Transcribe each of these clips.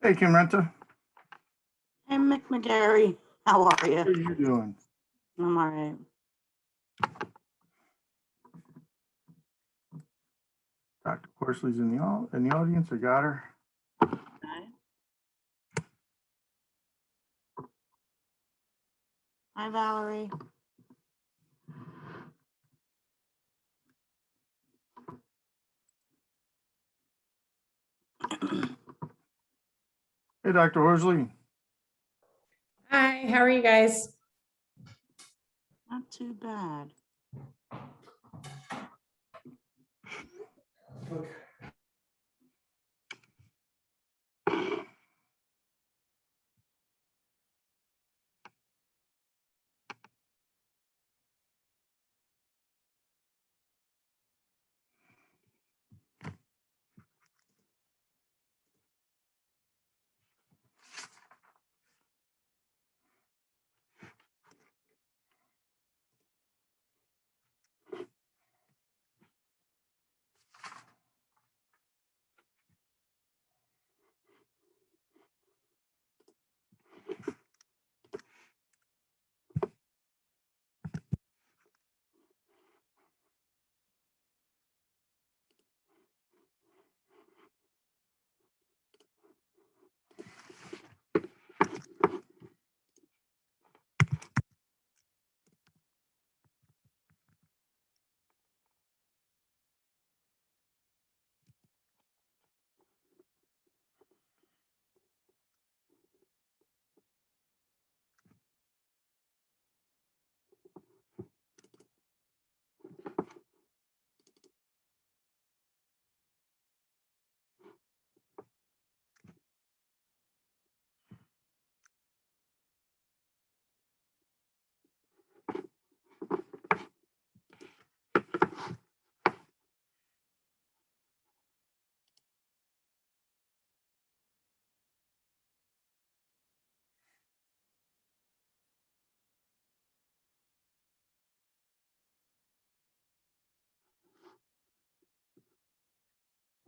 Hey, Kim Renta. Hey, Mick McGarry, how are How you? are you doing? I'm all right. Dr. Horsley's in the audience. I got her. Okay. Hi, Valerie. Hey, Dr. Horsley. Hi, how are you guys? Not too bad.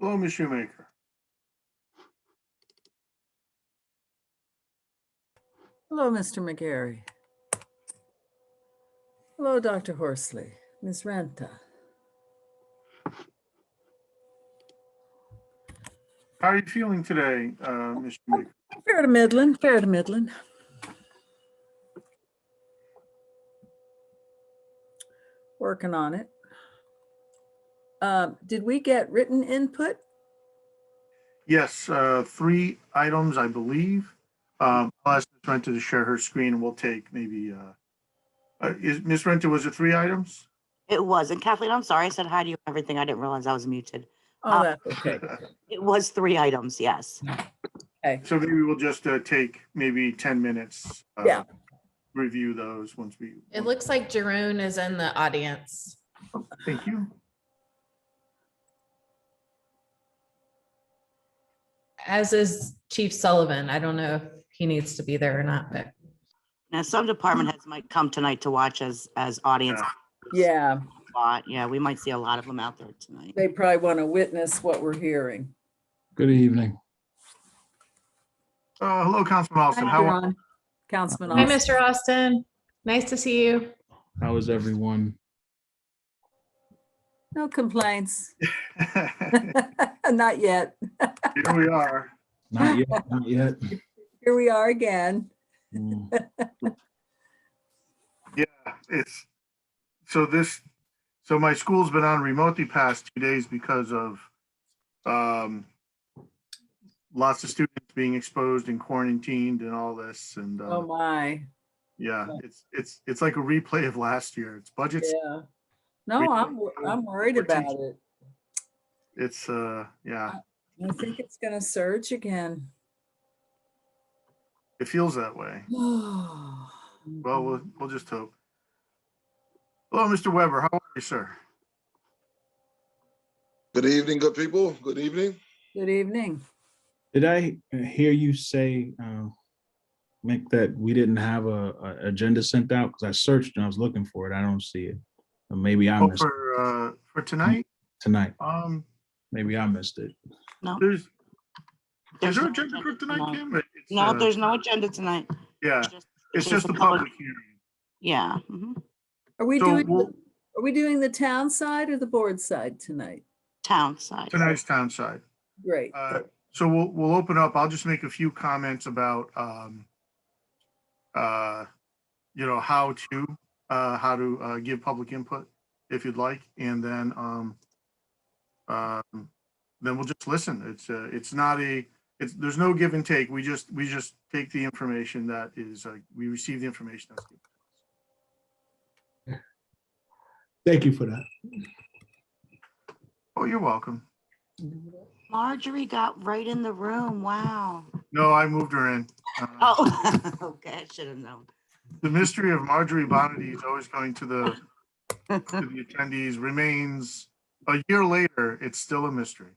Hello, Ms. Shoemaker. Hello, Mr. McGarry. Hello, Dr. Horsley, Ms. Renta. How are you feeling today, Ms. Shoemaker? Fair to middling, fair to middling. Working on it. Did we get written input? Yes, 3 items, I believe. I'll ask Ms. Renta to share her screen, and we'll take maybe, is Ms. Renta, was it 3 items? It was. And Kathleen, I'm sorry. I said hi to you and everything. I didn't realize I was muted. Oh, that's okay. It was 3 items, yes. Okay. So maybe we'll just take maybe 10 minutes. Yeah. Review those once we. It looks like Jerome is in the audience. Thank you. As is Chief Sullivan. I don't know if he needs to be there or not, but Now, some department heads might come tonight to watch as audience. Yeah, Yeah, we might see a lot of them out there tonight. they probably want to witness what we're hearing. Good evening. Hello, Councilman Alston. Hi, How are John. Councilman hi, Austin. Mr. Austin. Nice to see you. How is everyone? No complaints. you? Not yet. Here we are. Not yet, not yet. Here we are again. Mm. Yeah, it's so my school's been on remote the past 2 days because of lots of students being exposed and quarantined and all this. And Oh my. yeah, it's like a replay of last year. It's budgets. Yeah. No, I'm worried about it. It's yeah, I think it's going to surge again. it feels that way. Oh. Well, we'll just hope. Hello, Mr. Weber. How are you, sir? Good evening, good people. Good evening. Good evening. Did I hear you say, Mick, that we didn't have a agenda sent out? Because I searched and I was looking for it. I don't see it. Or maybe I missed it For tonight. tonight. Maybe I missed it. No, There's Is there no agenda for tonight, tonight. Kim? It's, No, there's no agenda tonight. Yeah, it's just a a public hearing. Yeah. Mhm. Are we So doing, we'll, are we doing the town side or the board side tonight? Town side. tonight's town side. Great. So we'll open up. I'll just make a few comments about, how to give public input if you'd like, and then we'll just listen. It's not there's no give and take. We just take the information that is, we receive the information that's given. Thank you for that. Oh, you're welcome. Marjorie got right in the room. Wow. No, I moved her in. Oh, okay. I should have known. The mystery of Marjorie Bonity is always going to the attendees remains a year later. It's still a mystery.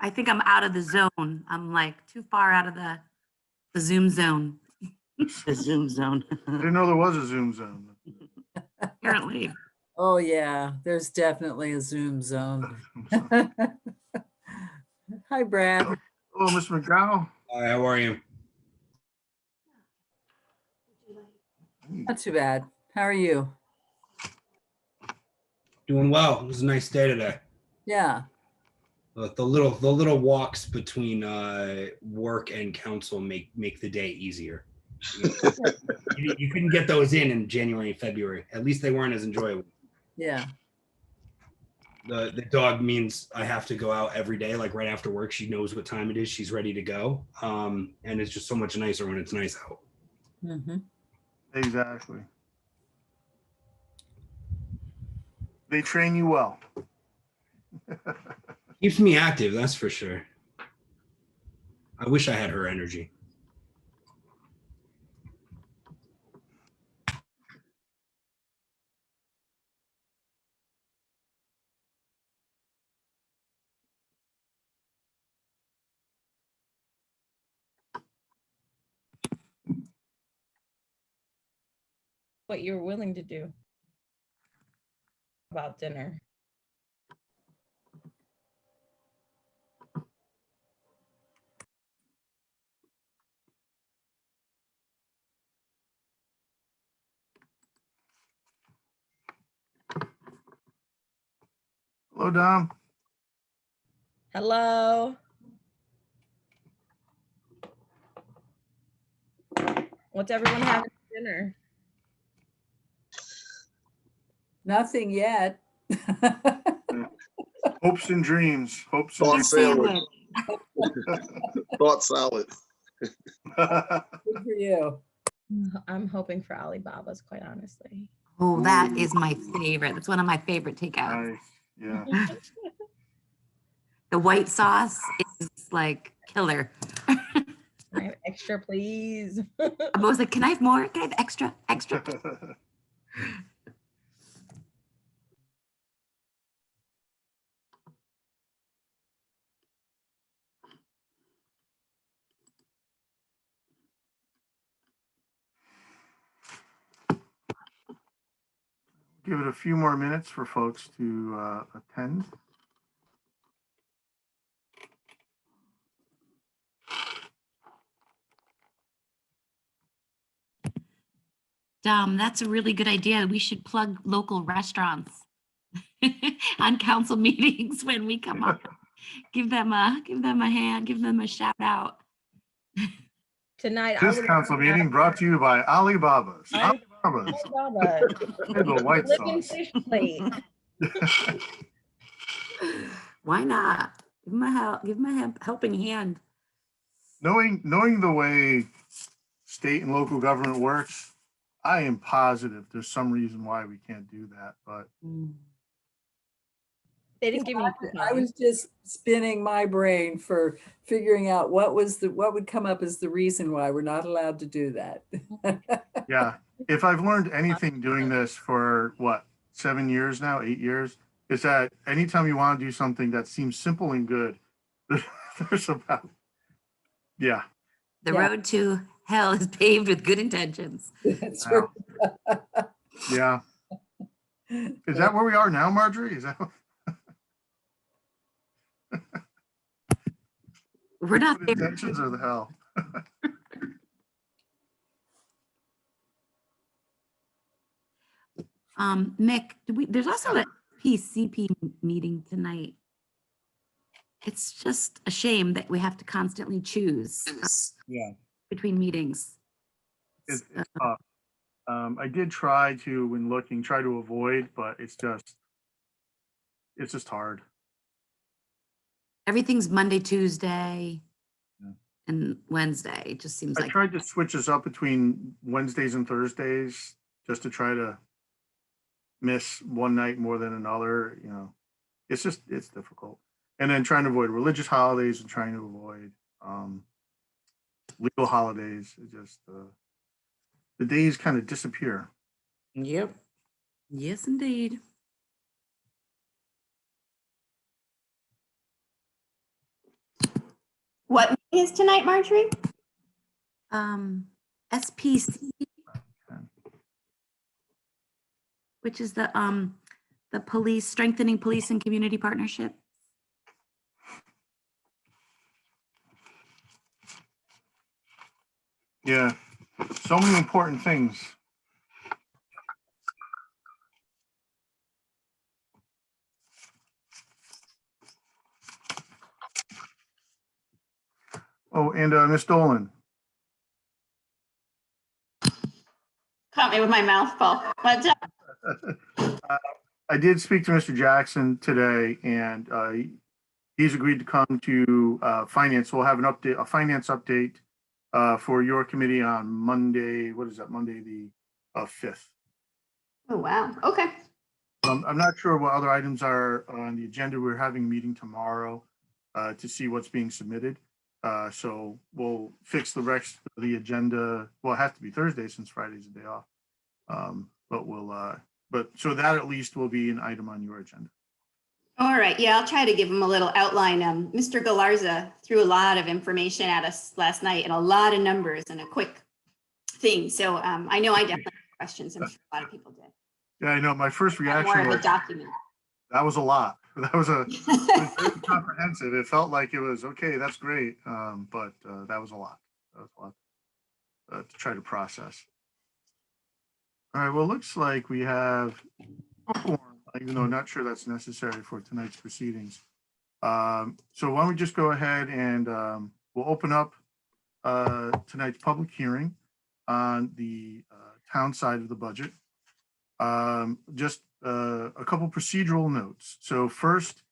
I think I'm out of the zone. I'm like too far out of the Zoom zone, The Zoom zone. I didn't know there was a Zoom zone. apparently. Oh, yeah, there's definitely a Zoom zone. Hi, Brad. Hello, Mr. McDowell. Hi, how are you? Not too bad. How are you? Doing well. It was a nice day today. Yeah. The little walks between work and council make the day easier. You couldn't get those in January and February. At least they weren't as enjoyable. Yeah. The dog means I have to go out every day, like right after work. She knows what time it is. She's ready to go. And it's just so much nicer when it's nice out. Mm-hmm. Exactly. They train you well. Keeps me active, that's for sure. I wish I had her energy. What you're willing to do about dinner. Hello, Dom. Hello. What's everyone having for dinner? Nothing yet. Hopes and dreams. Hopes and Thought dreams. salad. Thought salad. Good for you. I'm hoping for Alibaba's, quite honestly. Oh, that is my favorite. That's one of my favorite takeouts. Nice. Yeah. The white sauce is like killer. Can I have extra, please? I'm always like, can I have more? Can I have extra? Extra? Give it a few more minutes for folks to attend. That's a really good idea. We should plug local restaurants on council meetings when we come up. Give them a hand, give them a shout out. Tonight, I This would council love to meeting brought to you by Alibaba's. Ali- Alibaba's. Alibaba. And the white Flipping sauce. fish plate. Why not? Give them a helping hand. Knowing the way state and local government works, I am positive there's some reason why we can't do that, but They didn't give me I was just spinning my brain for figuring out what would come up as the reason why we're not allowed to do that. yeah, if I've learned anything doing this for 7 years now, 8 years, is that anytime you want to do something that seems simple and good, there's about, yeah. The Yeah. road to hell is paved with good intentions. That's Wow. Yeah. Is that where we are now, Marjorie? Is that? We're not Good there. intentions are the hell. Mick, there's also a PCP meeting tonight. It's just a shame that we have to constantly choose Yeah. between meetings. It's tough. I did try to, when looking, try to avoid, but it's just hard. Everything's Monday, Tuesday, Yeah. and Wednesday. It just seems I like tried to switch this up between Wednesdays and Thursdays just to try to miss one night more than another, you know. It's difficult. And then trying to avoid religious holidays and trying to avoid legal holidays. It just the days kind of disappear. Yep. yes, indeed. What meeting is tonight, Marjorie? SPC, Okay. which is the police strengthening police and community partnership. Yeah. So many important things. Oh, and Ms. Dolan, Caught me with my mouth full. What's up? I did speak to Mr. Jackson today, and he's agreed to come to finance. We'll have a finance update for your committee on Monday. What is that? Monday the 5th. Oh, wow. Okay. I'm not sure what other items are on the agenda. We're having a meeting tomorrow to see what's being submitted. So we'll fix the rest of the agenda. Well, it has to be Thursday since Friday's a day off. But so that at least will be an item on your agenda. All right. Yeah, I'll try to give him a little outline. Mr. Galarza threw a lot of information at us last night and a lot of numbers and a quick thing. So I know I definitely have questions. I'm sure a lot of people did. Yeah, I know. My first More reaction of a was document. that was a lot. It was very comprehensive. It felt like it was okay. That's great, but that was a lot. That was a lot to try to process. All right. Well, it looks like we have a quorum, even though I'm not sure that's necessary for tonight's proceedings. So why don't we just go ahead and we'll open up tonight's public hearing on the town side of the budget. Just a couple procedural notes. So first,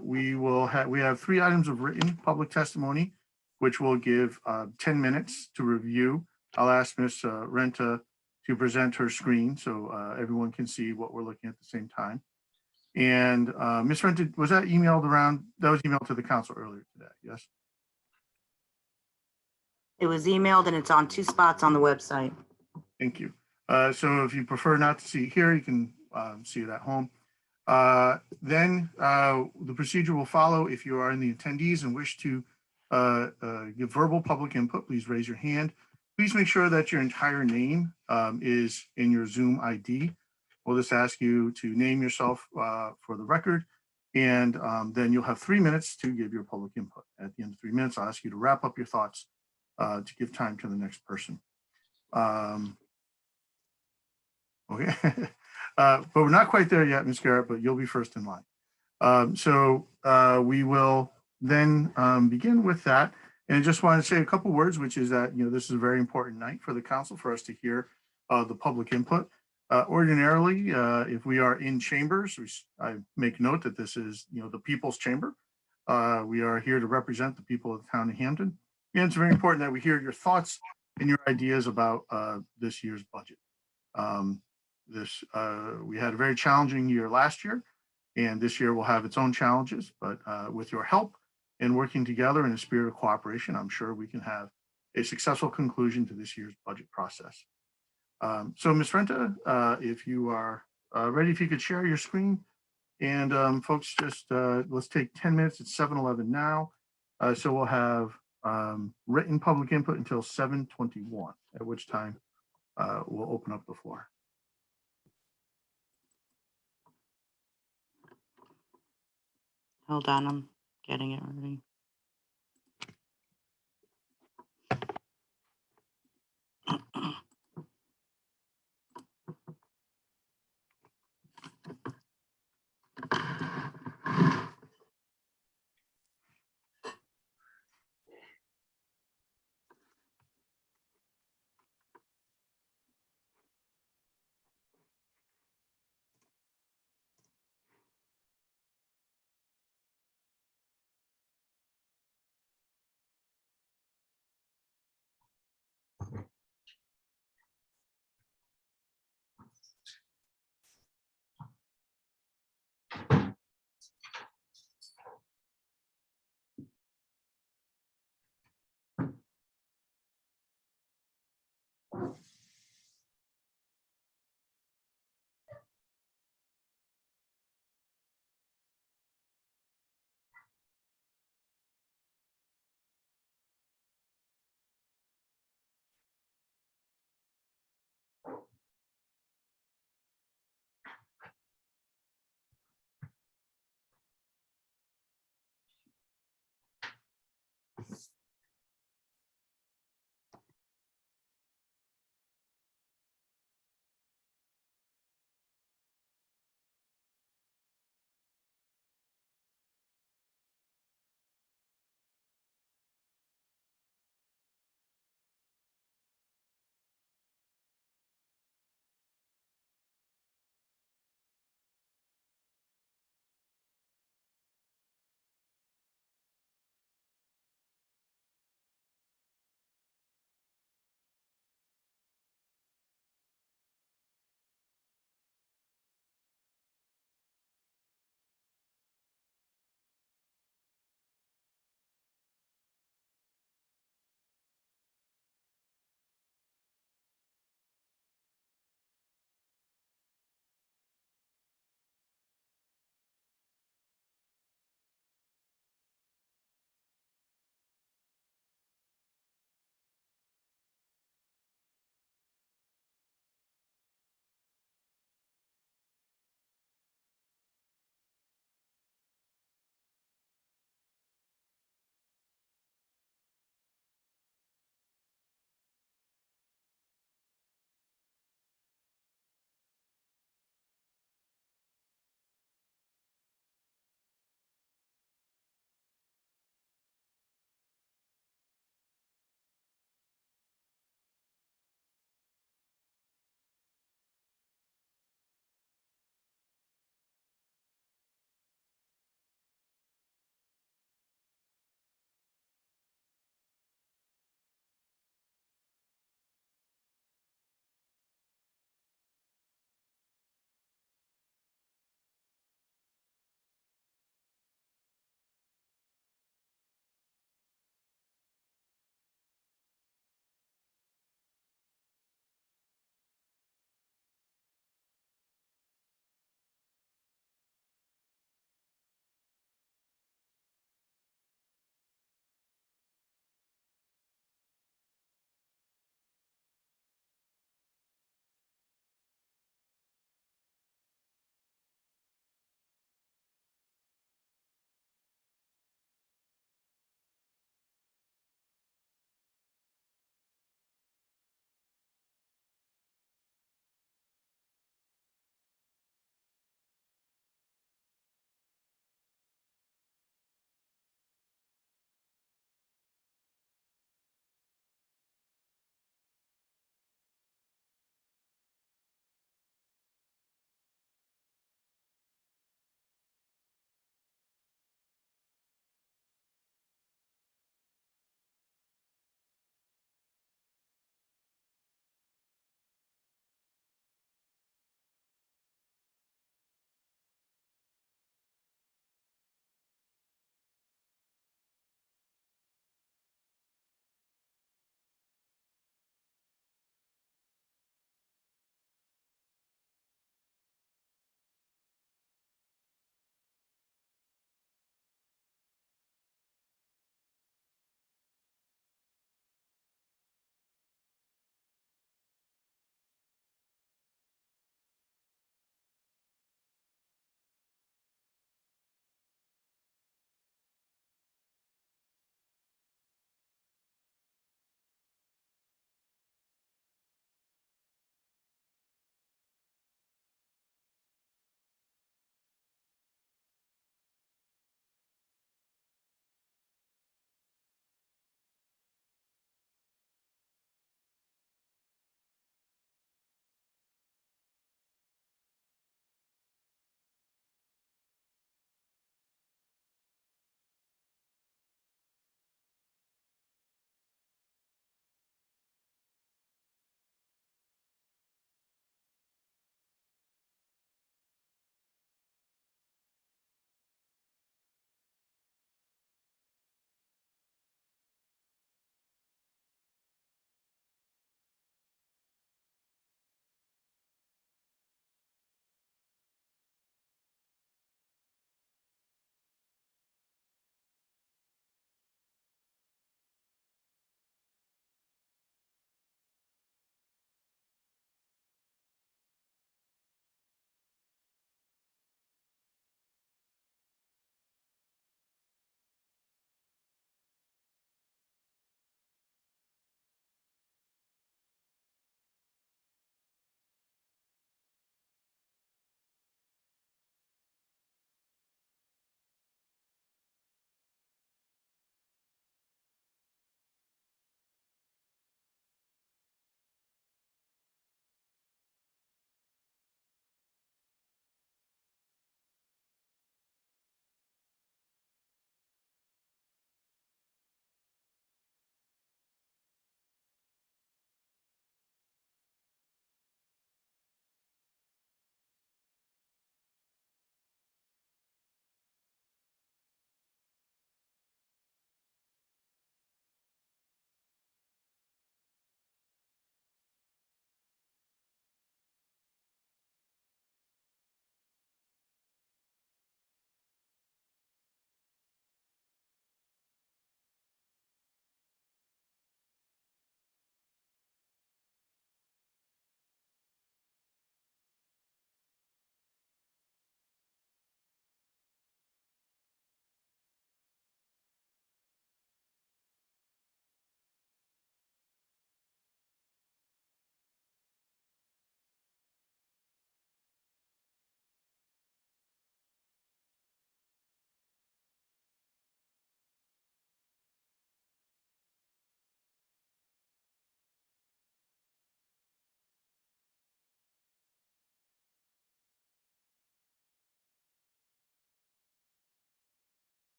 we have 3 items of written public testimony, which will give 10 minutes to review. I'll ask Ms. Renta to present her screen so everyone can see what we're looking at the same time. And Ms. Renta, was that emailed around? That was emailed to the council earlier today, yes? It was emailed and it's on 2 spots on the website. Thank you. So if you prefer not to see it here, you can see it at home. Then the procedure will follow. If you are in the attendees and wish to give verbal public input, please raise your hand. Please make sure that your entire name is in your Zoom ID. We'll just ask you to name yourself for the record, and then you'll have 3 minutes to give your public input. At the end of 3 minutes, I'll ask you to wrap up your thoughts to give time to the next person. Okay, but we're not quite there yet, Ms. Garrett, but you'll be first in line. So we will then begin with that. And I just want to say a couple words, which is that, this is a very important night for the council for us to hear the public input. Ordinarily, if we are in chambers, I make note that this is, the people's chamber. We are here to represent the people of the town of Hamden. And it's very important that we hear your thoughts and your ideas about this year's budget. We had a very challenging year last year, and this year will have its own challenges, but with your help and working together in a spirit of cooperation, I'm sure we can have a successful conclusion to this year's budget process. So Ms. Renta, if you are ready, if you could share your screen, and folks, just let's take 10 minutes. It's 7:11 now. So we'll have written public input until 7:21, at which time we'll open up the floor. Hold on, I'm getting it ready.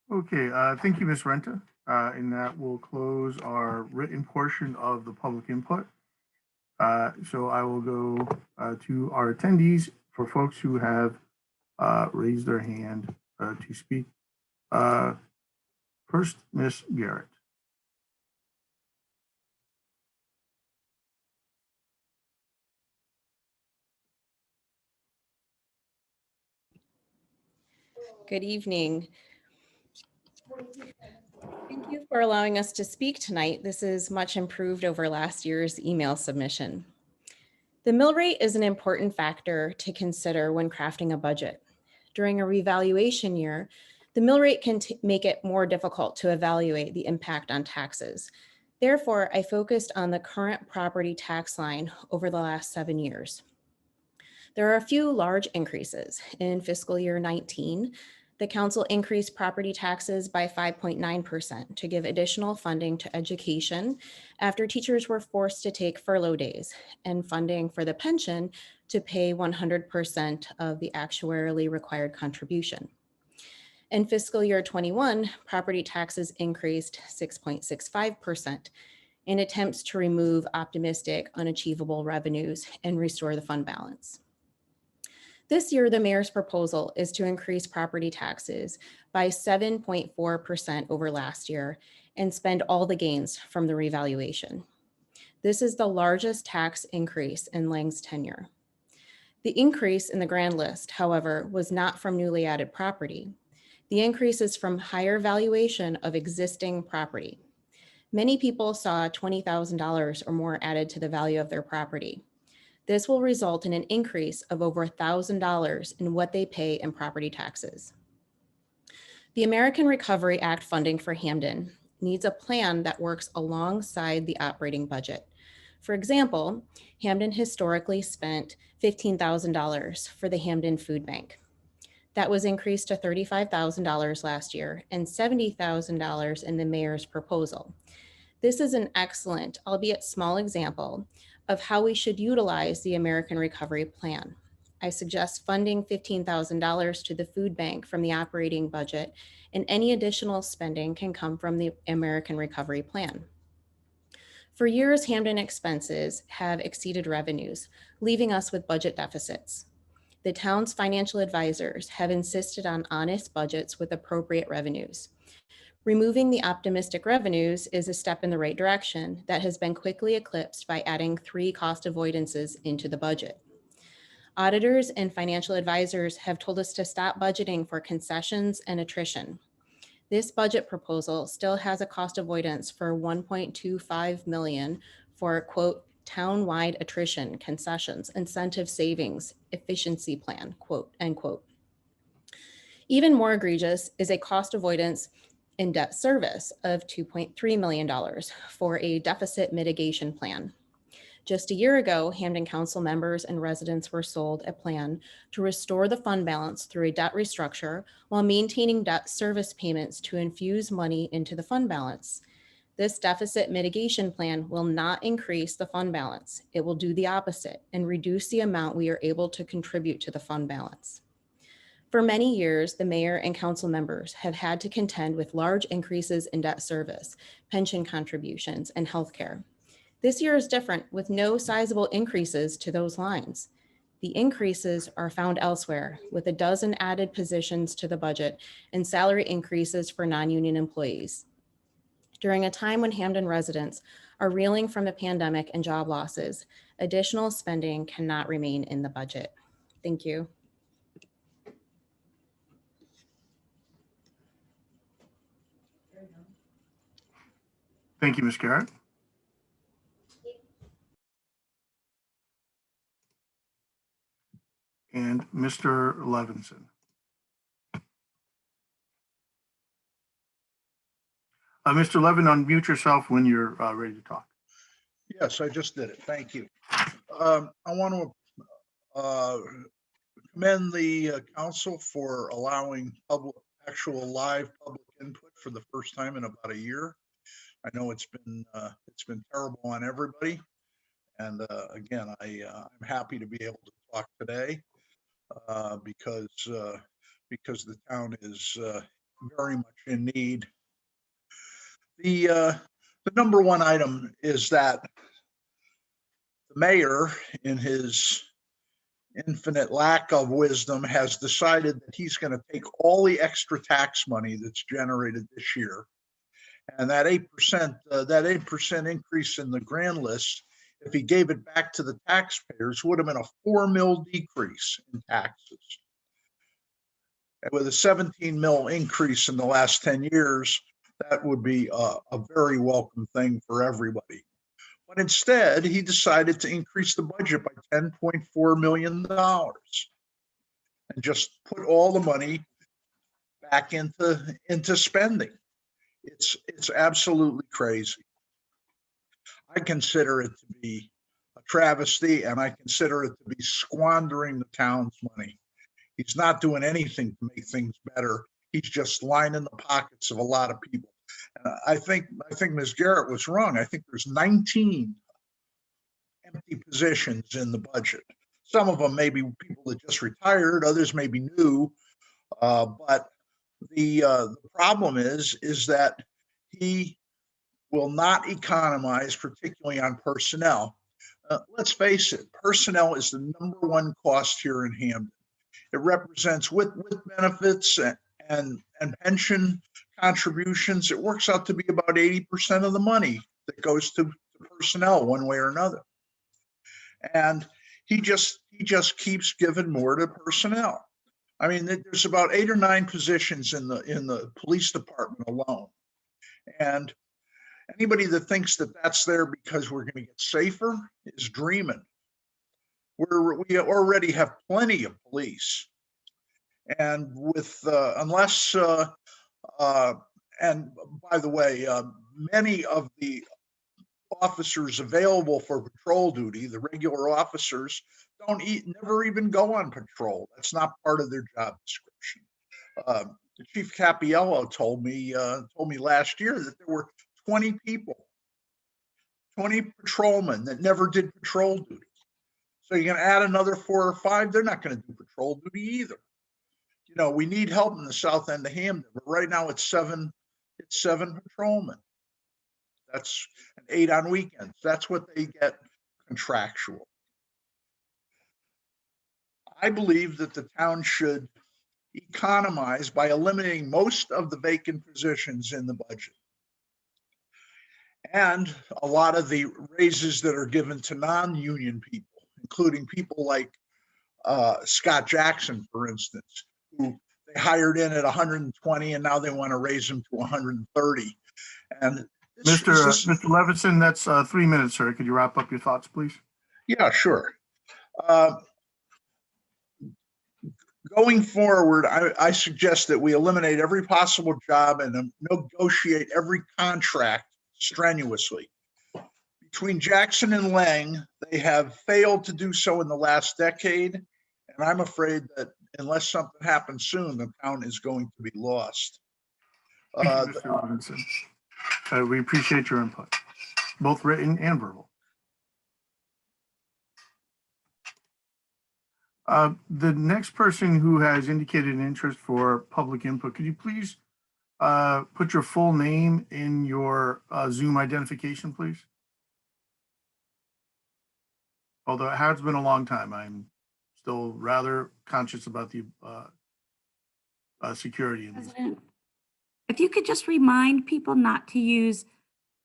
Okay, thank you, Ms. Renta. And that will close our written portion of the public input. So I will go to our attendees for folks who have raised their hand to speak. First, Ms. Garrett. Good evening. Thank you for allowing us to speak tonight. This is much improved over last year's email submission. The mill rate is an important factor to consider when crafting a budget. During a revaluation year, the mill rate can make it more difficult to evaluate the impact on taxes. Therefore, I focused on the current property tax line over the last 7 years. There are a few large increases. In fiscal year 19, the council increased property taxes by 5.9% to give additional funding to education after teachers were forced to take furlough days, and funding for the pension to pay 100% of the actuarially required contribution. In fiscal year 21, property taxes increased 6.65% in attempts to remove optimistic, unachievable revenues and restore the fund balance. This year, the mayor's proposal is to increase property taxes by 7.4% over last year and spend all the gains from the revaluation. This is the largest tax increase in Lang's tenure. The increase in the grand list, however, was not from newly added property. The increase is from higher valuation of existing property. Many people saw $20,000 or more added to the value of their property. This will result in an increase of over $1,000 in what they pay in property taxes. The American Recovery Act funding for Hamden needs a plan that works alongside the operating budget. For example, Hamden historically spent $15,000 for the Hamden Food Bank. That was increased to $35,000 last year and $70,000 in the mayor's proposal. This is an excellent, albeit small example of how we should utilize the American Recovery Plan. I suggest funding $15,000 to the food bank from the operating budget, and any additional spending can come from the American Recovery Plan. For years, Hamden expenses have exceeded revenues, leaving us with budget deficits. The town's financial advisors have insisted on honest budgets with appropriate revenues. Removing the optimistic revenues is a step in the right direction that has been quickly eclipsed by adding 3 cost avoidances into the budget. Auditors and financial advisors have told us to stop budgeting for concessions and attrition. This budget proposal still has a cost avoidance for $1.25 million for, quote, town-wide attrition, concessions, incentive savings, efficiency plan, quote, end quote. Even more egregious is a cost avoidance in debt service of $2.3 million for a deficit mitigation plan. Just a year ago, Hamden Council members and residents were sold a plan to restore the fund balance through a debt restructure while maintaining debt service payments to infuse money into the fund balance. This deficit mitigation plan will not increase the fund balance. It will do the opposite and reduce the amount we are able to contribute to the fund balance. For many years, the mayor and council members have had to contend with large increases in debt service, pension contributions, and healthcare. This year is different, with no sizable increases to those lines. The increases are found elsewhere, with a dozen added positions to the budget and salary increases for non-union employees. During a time when Hamden residents are reeling from the pandemic and job losses, additional spending cannot remain in the budget. Thank you. Thank you, Ms. Garrett. And Mr. Levinson. Mr. Levin, unmute yourself when you're ready to talk. Yes, I just did it. Thank you. I want to commend the council for allowing actual live public input for the first time in about a year. I know it's been terrible on everybody, and again, I'm happy to be able to talk today because the town is very much in need. The number one item is that the mayor, in his infinite lack of wisdom, has decided that he's going to take all the extra tax money that's generated this year, and that 8% increase in the grand list, if he gave it back to the taxpayers, would have been a 4 mil decrease in taxes. And with a 17 mil increase in the last 10 years, that would be a very welcome thing for everybody. But instead, he decided to increase the budget by $10.4 million and just put all the money back into spending. It's absolutely crazy. I consider it to be a travesty, and I consider it to be squandering the town's money. He's not doing anything to make things better. He's just lining the pockets of a lot of people. I think Ms. Garrett was wrong. I think there's 19 empty positions in the budget. Some of them may be people that just retired, others may be new. But the problem is that he will not economize, particularly on personnel. Let's face it, personnel is the number one cost here in Hamden. It represents with benefits and pension contributions, it works out to be about 80% of the money that goes to personnel one way or another. And he just keeps giving more to personnel. I mean, there's about 8 or 9 positions in the police department alone. And anybody that thinks that that's there because we're going to get safer is dreaming. We already have plenty of police. And with unless and by the way, many of the officers available for patrol duty, the regular officers, never even go on patrol. That's not part of their job description. The Chief Cappiello told me last year that there were 20 people, 20 patrolmen that never did patrol duty. So you're going to add another 4 or 5, they're not going to do patrol duty either. You know, we need help in the south end of Hamden, but right now it's 7 patrolmen. That's 8 on weekends. That's what they get contractual. I believe that the town should economize by eliminating most of the vacant positions in the budget. And a lot of the raises that are given to non-union people, including people like Scott Jackson, for instance, who they hired in at 120 and now they want to raise him to 130. And Mr. Levinson, that's 3 minutes, sir. Could you wrap up your thoughts, please? Yeah, sure. Going forward, I suggest that we eliminate every possible job and negotiate every contract strenuously. Between Jackson and Lang, they have failed to do so in the last decade, and I'm afraid that unless something happens soon, the town is going to be lost. Thank you, Mr. Levinson. We appreciate your input, both written and verbal. The next person who has indicated an interest for public input, could you please put your full name in your Zoom identification, please? Although it has been a long time, I'm still rather conscious about the security in these. President, if you could just remind people not to use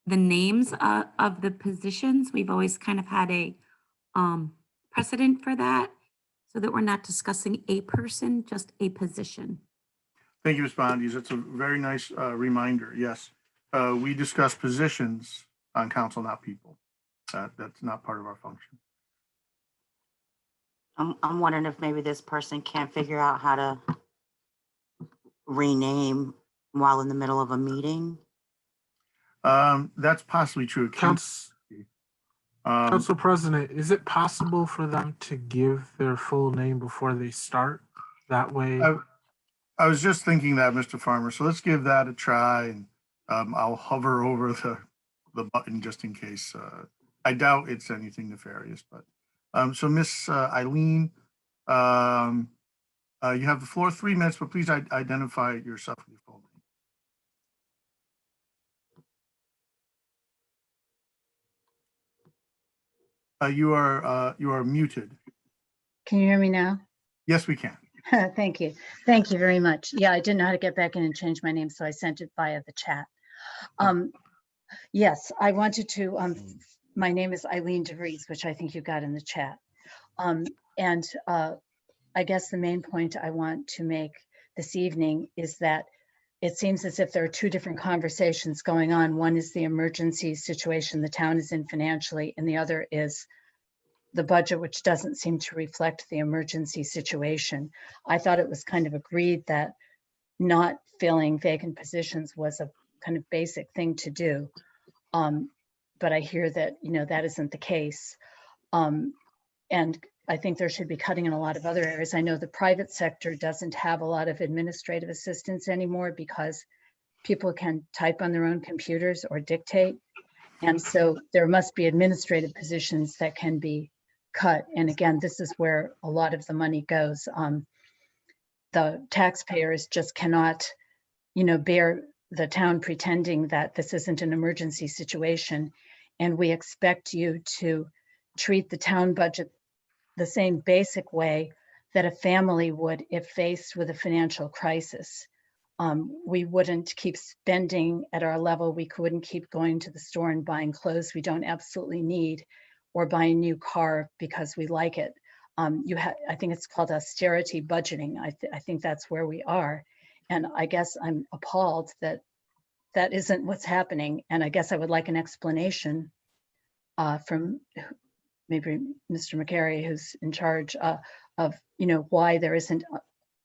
the names of the positions. We've always kind of had a precedent for that, so that we're not discussing a person, just a position. Thank you, Ms. Bondi's. That's a very nice reminder. Yes, we discuss positions on council, not people. That's not part of our function. I'm wondering if maybe this person can't figure out how to rename while in the middle of a meeting. That's possibly true. Council President, is it possible for them to give their full name before they start? That way. I was just thinking that, Mr. Farmer. So let's give that a try, and I'll hover over the button just in case. I doubt it's anything nefarious, but so Miss Eileen, you have the floor, 3 minutes, but please identify yourself with your full name. You are muted. Can you hear me now? Yes, we can. Thank you. Thank you very much. Yeah, I didn't know how to get back in and change my name, so I sent it via the chat. Yes, I wanted to, my name is Eileen DeVries, which I think you got in the chat. And I guess the main point I want to make this evening is that it seems as if there are two different conversations going on. One is the emergency situation the town is in financially, and the other is the budget, which doesn't seem to reflect the emergency situation. I thought it was kind of agreed that not filling vacant positions was a kind of basic thing to do. But I hear that, that isn't the case. And I think there should be cutting in a lot of other areas. I know the private sector doesn't have a lot of administrative assistance anymore because people can type on their own computers or dictate. And so there must be administrative positions that can be cut. And again, this is where a lot of the money goes. The taxpayers just cannot, bear the town pretending that this isn't an emergency situation. And we expect you to treat the town budget the same basic way that a family would if faced with a financial crisis. We wouldn't keep spending at our level. We couldn't keep going to the store and buying clothes we don't absolutely need, or buying a new car because we like it. I think it's called austerity budgeting. I think that's where we are. And I guess I'm appalled that that isn't what's happening. And I guess I would like an explanation from maybe Mr. McCary, who's in charge of, why there isn't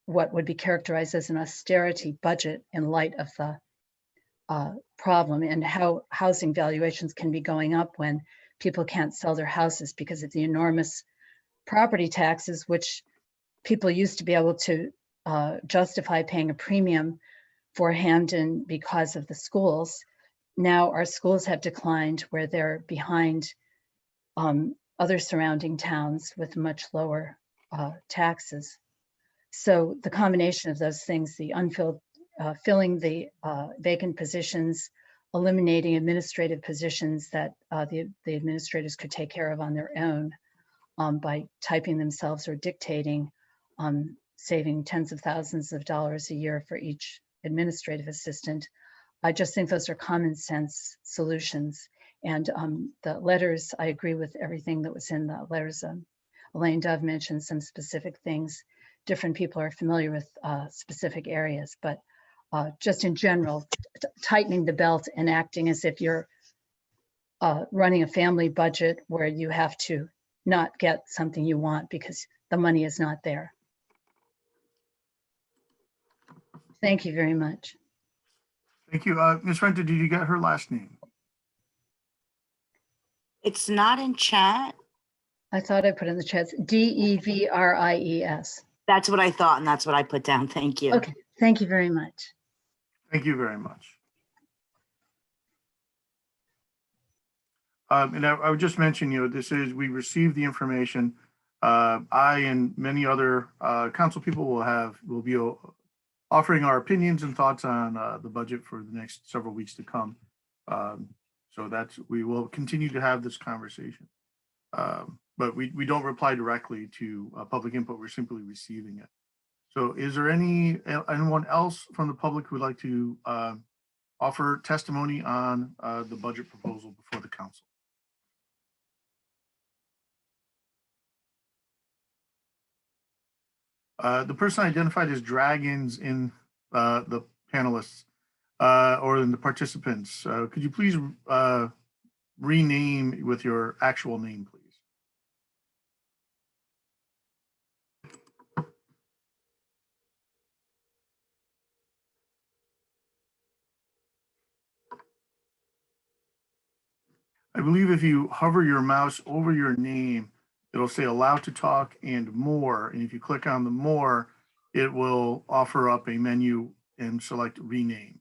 what would be characterized as an austerity budget in light of the problem, and how housing valuations can be going up when people can't sell their houses because of the enormous property taxes, which people used to be able to justify paying a premium for Hamden because of the schools. Now our schools have declined where they're behind other surrounding towns with much lower taxes. So the combination of those things, the unfilled, filling the vacant positions, eliminating administrative positions that the administrators could take care of on their own by typing themselves or dictating, saving tens of thousands of dollars a year for each administrative assistant. I just think those are common sense solutions. And the letters, I agree with everything that was in the letters. Elaine Dove mentioned some specific things. Different people are familiar with specific areas, but just in general, tightening the belt and acting as if you're running a family budget where you have to not get something you want because the money is not there. Thank you very much. Thank you. Ms. Renta, did you get her last name? It's not in chat. I thought I put in the chat, DEVRIES. That's what I thought, and that's what I put down. Thank you. Okay, thank you very much. Thank you very much. And I would just mention, we received the information. I and many other council people will be offering our opinions and thoughts on the budget for the next several weeks to come. So we will continue to have this conversation. But we don't reply directly to public input. We're simply receiving it. So is there anyone else from the public who would like to offer testimony on the budget proposal before the council? The person identified as dragons in the panelists or in the participants, could you please rename with your actual name, please? I believe if you hover your mouse over your name, it'll say allow to talk and more. And if you click on the more, it will offer up a menu and select rename.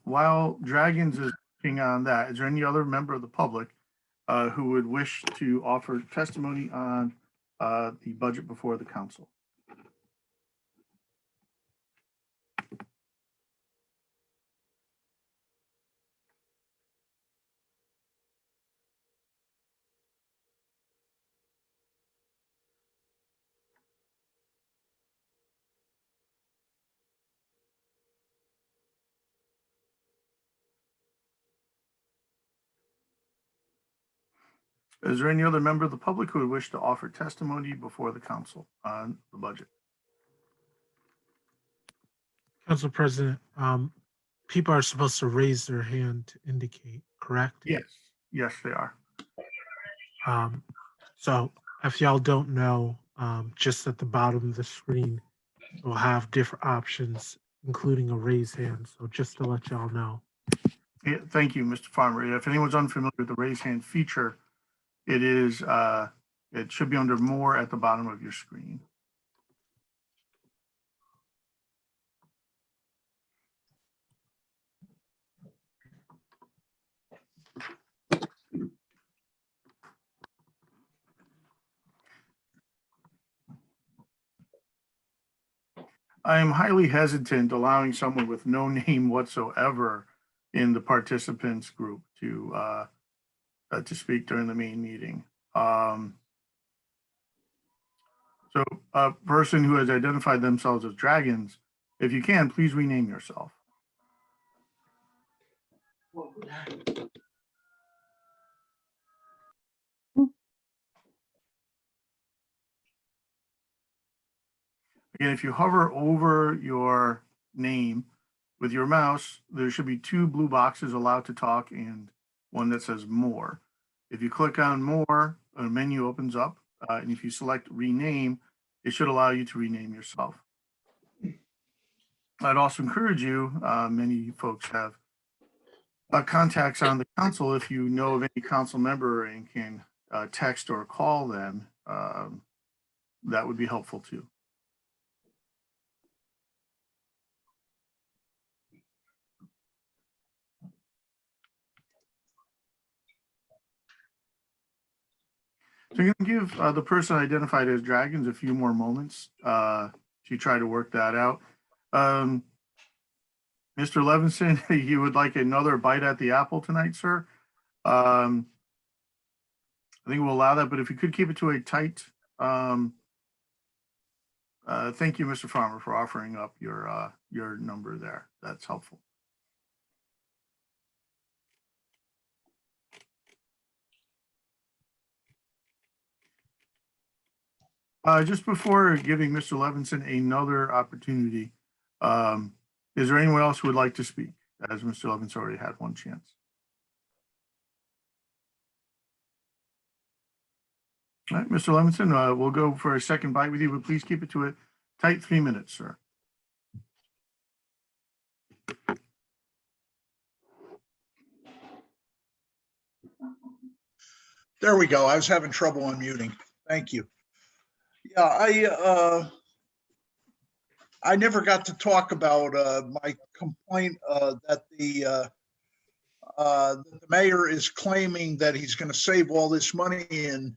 While Dragons is Hang on that. Is there any other member of the public who would wish to offer testimony on the budget before the council? Is there any other member of the public who would wish to offer testimony before the council on the budget? Council President, people are supposed to raise their hand to indicate, correct? Yes. Yes, they are. So if y'all don't know, just at the bottom of the screen, we'll have different options, including a raise hand. So just to let y'all know. Yeah, thank you, Mr. Farmer. If anyone's unfamiliar with the raise hand feature, it is, it should be under more at the bottom of your screen. I am highly hesitant allowing someone with no name whatsoever in the participants group to speak during the main meeting. So a person who has identified themselves as dragons, if you can, please rename yourself. Again, if you hover over your name with your mouse, there should be two blue boxes, allowed to talk, and one that says more. If you click on more, a menu opens up, and if you select rename, it should allow you to rename yourself. I'd also encourage you, many folks have contacts on the council. If you know of any council member and can text or call them, that would be helpful too. So I'm going to give the person identified as dragons a few more moments to try to work that out. Mr. Levinson, you would like another bite at the apple tonight, sir? I think we'll allow that, but if you could keep it to a tight, thank you, Mr. Farmer, for offering up your number there. That's helpful. Just before giving Mr. Levinson another opportunity, is there anyone else who would like to speak, as Mr. Levinson already had one chance? All right, Mr. Levinson, we'll go for a second bite with you, but please keep it to a tight 3 minutes, sir. There we go. I was having trouble unmuting. Thank you. Yeah, I never got to talk about my complaint that the mayor is claiming that he's going to save all this money in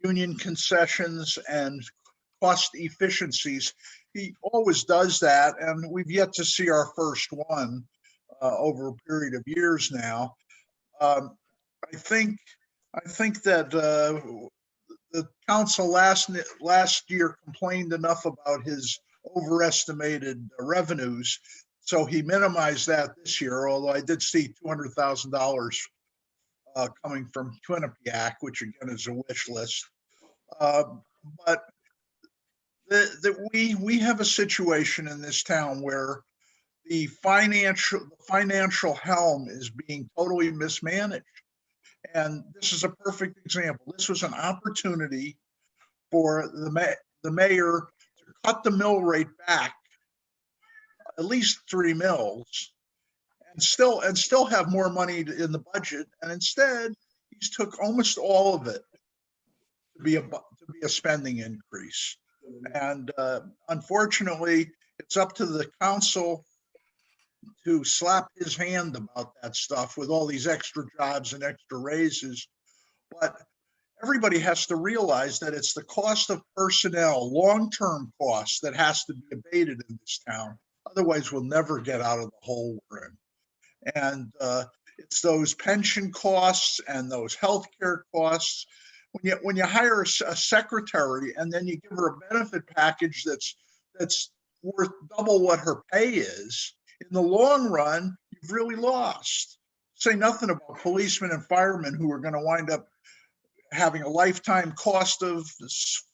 union concessions and cost efficiencies. He always does that, and we've yet to see our first one over a period of years now. I think that the council last year complained enough about his overestimated revenues, so he minimized that this year. Although I did see $200,000 coming from Quinnipiac, which again is a wish list. But we have a situation in this town where the financial helm is being totally mismanaged. And this is a perfect example. This was an opportunity for the mayor to cut the mill rate back at least 3 mills and still have more money in the budget. And instead, he's took almost all of it to be a spending increase. And unfortunately, it's up to the council to slap his hand about that stuff with all these extra jobs and extra raises. But everybody has to realize that it's the cost of personnel, long-term costs, that has to be abated in this town. Otherwise, we'll never get out of the hole we're in. And it's those pension costs and those healthcare costs. When you hire a secretary and then you give her a benefit package that's worth double what her pay is, in the long run, you've really lost. Say nothing about policemen and firemen who are going to wind up having a lifetime cost of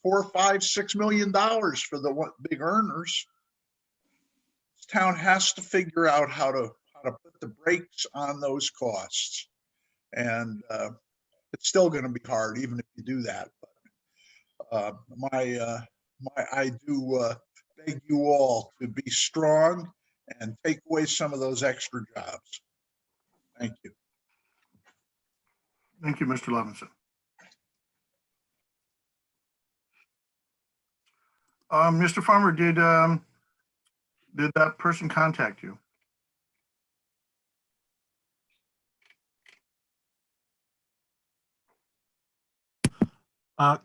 $4, $5, $6 million for the big earners. This town has to figure out how to put the brakes on those costs, and it's still going to be hard, even if you do that. But I do beg you all to be strong and take away some of those extra jobs. Thank you. Thank you, Mr. Levinson. Mr. Farmer, did that person contact you?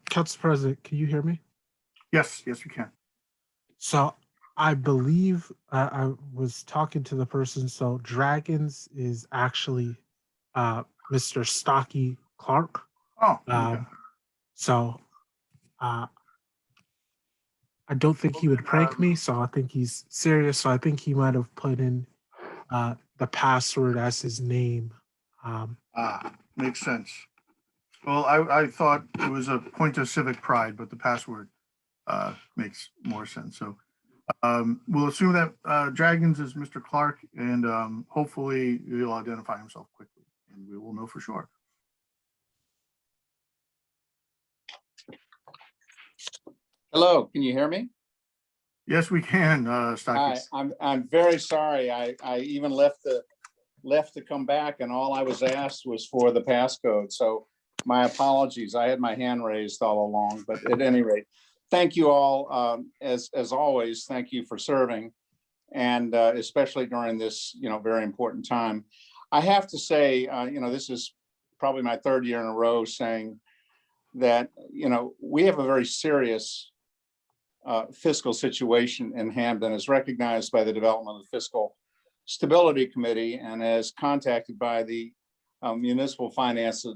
Council President, can you hear me? Yes, you can. So I believe I was talking to the person. So Dragons is actually Mr. Stocky Clark. Oh, okay. So I don't think he would prank me. So I think he's serious. So I think he might have put in the password as his name. Makes sense. Well, I thought it was a point of civic pride, but the password makes more sense. So we'll assume that Dragons is Mr. Clark, and hopefully he'll identify himself quickly, and we will know for sure. Hello, can you hear me? Yes, we can, Stocky. Hi, I'm very sorry. I even left to come back, and all I was asked was for the passcode. So my apologies. I had my hand raised all along, but at any rate, thank you all. As always, thank you for serving, and especially during this very important time. I have to say, this is probably my third year in a row saying that we have a very serious fiscal situation in Hamden, as recognized by the development of the Fiscal Stability Committee and as contacted by the Municipal Finance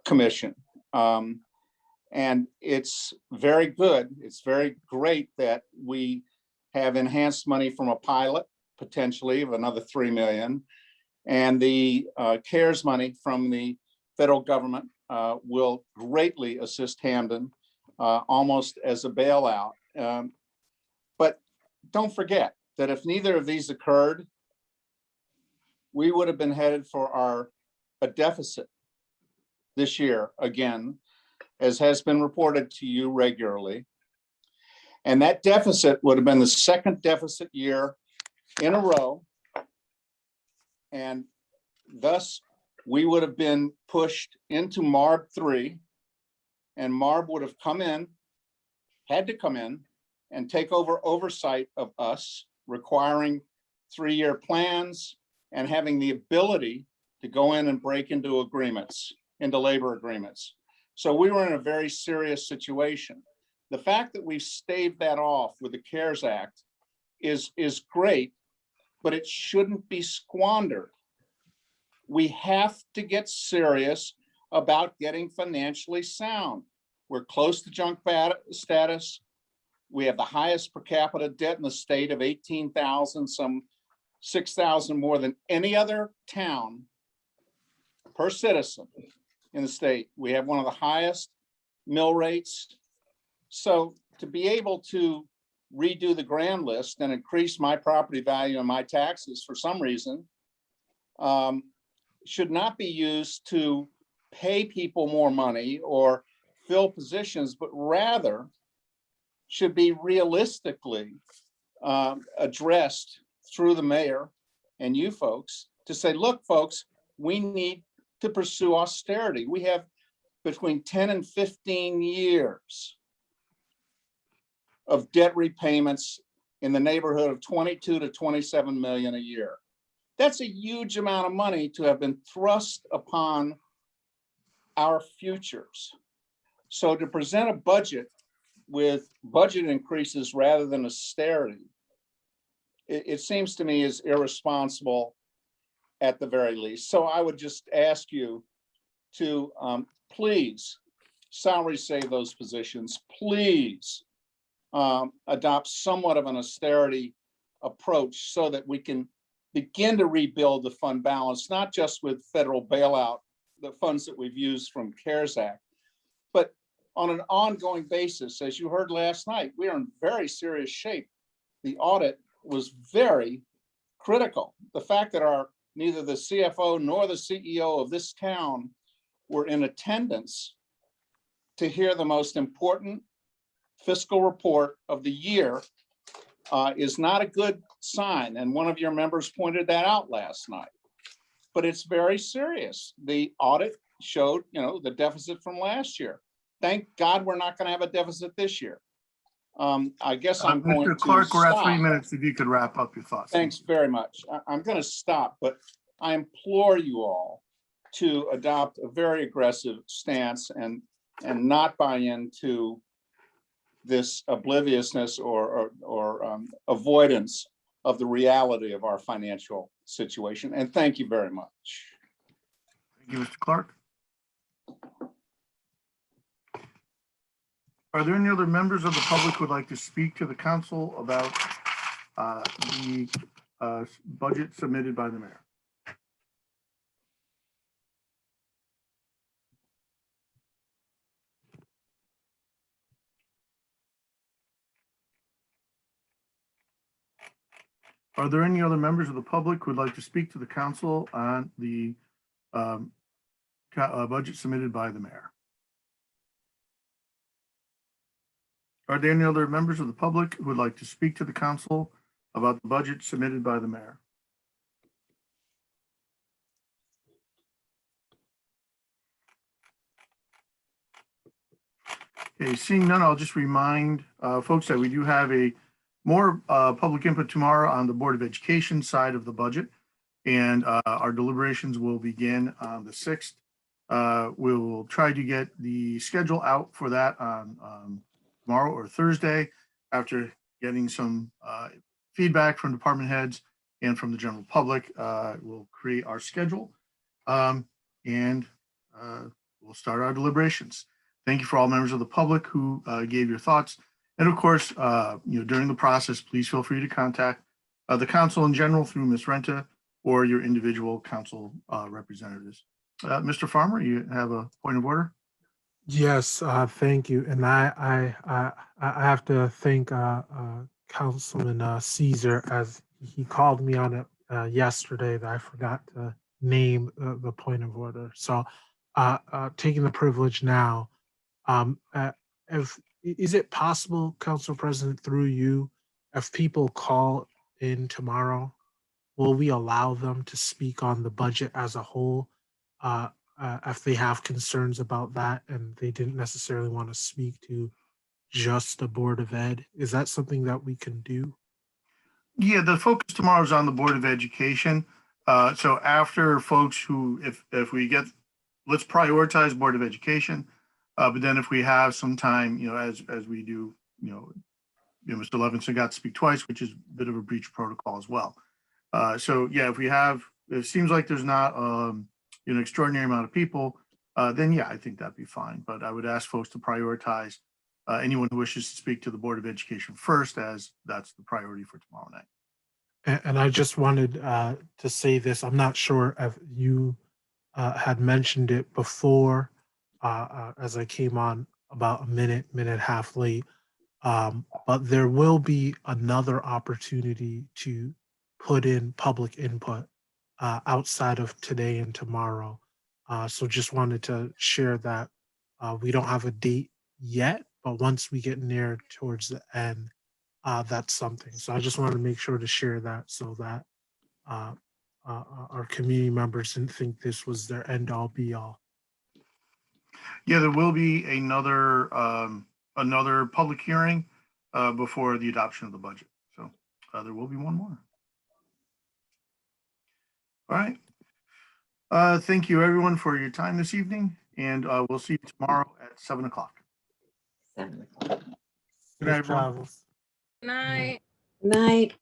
Commission. And it's very good. It's very great that we have enhanced money from a pilot, potentially of another 3 million. And the CARES money from the federal government will greatly assist Hamden, almost as a bailout. But don't forget that if neither of these occurred, we would have been headed for a deficit this year again, as has been reported to you regularly. And that deficit would have been the second deficit year in a row. And thus we would have been pushed into MARB 3, and MARB would have had to come in and take over oversight of us, requiring 3-year plans and having the ability to go in and break into labor agreements. So we were in a very serious situation. The fact that we've staved that off with the CARES Act is great, but it shouldn't be squandered. We have to get serious about getting financially sound. We're close to junk status. We have the highest per capita debt in the state of 18,000, some 6,000 more than any other town per citizen in the state. We have one of the highest mill rates. So to be able to redo the grand list and increase my property value and my taxes for some reason should not be used to pay people more money or fill positions, but rather should be realistically addressed through the mayor and you folks to say, look, folks, we need to pursue austerity. We have between 10 and 15 years of debt repayments in the neighborhood of 22 to 27 million a year. That's a huge amount of money to have been thrust upon our futures. So to present a budget with budget increases rather than austerity, it seems to me is irresponsible at the very least. So I would just ask you to please salary save those positions, please adopt somewhat of an austerity approach so that we can begin to rebuild the fund balance, not just with federal bailout, the funds that we've used from CARES Act, but on an ongoing basis. As you heard last night, we are in very serious shape. The audit was very critical. The fact that neither the CFO nor the CEO of this town were in attendance to hear the most important fiscal report of the year is not a good sign. And one of your members pointed that out last night. But it's very serious. The audit showed, the deficit from last year. Thank God we're not going to have a deficit this year. I guess I'm going to Mr. Clark, we're at 3 stop. minutes. If you could wrap up your thoughts. Thanks very much. I'm going to stop, but I implore you all to adopt a very aggressive stance and not buy into this obliviousness or avoidance of the reality of our financial situation. And thank you very much. Thank you, Mr. Clark. Are there any other members of the public who would like to speak to the council about the budget submitted by the mayor? Are there any other members of the public who would like to speak to the council on the budget submitted by the mayor? Are there any other members of the public who would like to speak to the council about the budget submitted by the mayor? Okay, seeing none, I'll just remind folks that we do have more public input tomorrow on the Board of Education side of the budget, and our deliberations will begin on the 6th. We will try to get the schedule out for that on tomorrow or Thursday after getting some feedback from department heads and from the general public. We'll create our schedule and we'll start our deliberations. Thank you for all members of the public who gave your thoughts. And of course, during the process, please feel free to contact the council in general through Ms. Renta or your individual council representatives. Mr. Farmer, you have a point of order? Yes, thank you. And I have to thank Councilman Caesar, as he called me on it yesterday that I forgot to name the point of order. So taking the privilege now, is it possible, Council President, through you, if people call in tomorrow, will we allow them to speak on the budget as a whole? If they have concerns about that and they didn't necessarily want to speak to just the Board of Ed, is that something that we can do? Yeah, the focus tomorrow is on the Board of Education. So after folks who, if we get, let's prioritize Board of Education. But then if we have some time, as we do, Mr. Levinson got to speak twice, which is a bit of a breach of protocol as well. So yeah, if we have, it seems like there's not an extraordinary amount of people, then yeah, I think that'd be fine. But I would ask folks to prioritize anyone who wishes to speak to the Board of Education first, as that's the priority for tomorrow night. And I just wanted to say this. I'm not sure if you had mentioned it before, as I came on about a minute and a half late, but there will be another opportunity to put in public input outside of today and tomorrow. So just wanted to share that. We don't have a date yet, but once we get near towards the end, that's something. So I just wanted to make sure to share that so that our community members didn't think this was their end all be all. Yeah, there will be another public hearing before the adoption of the budget. So there will be one more. All right. Thank you everyone for your time this evening, and we'll see you tomorrow at 7 o'clock. 7 o'clock. Good night, Safe everyone. travels. Night. Night.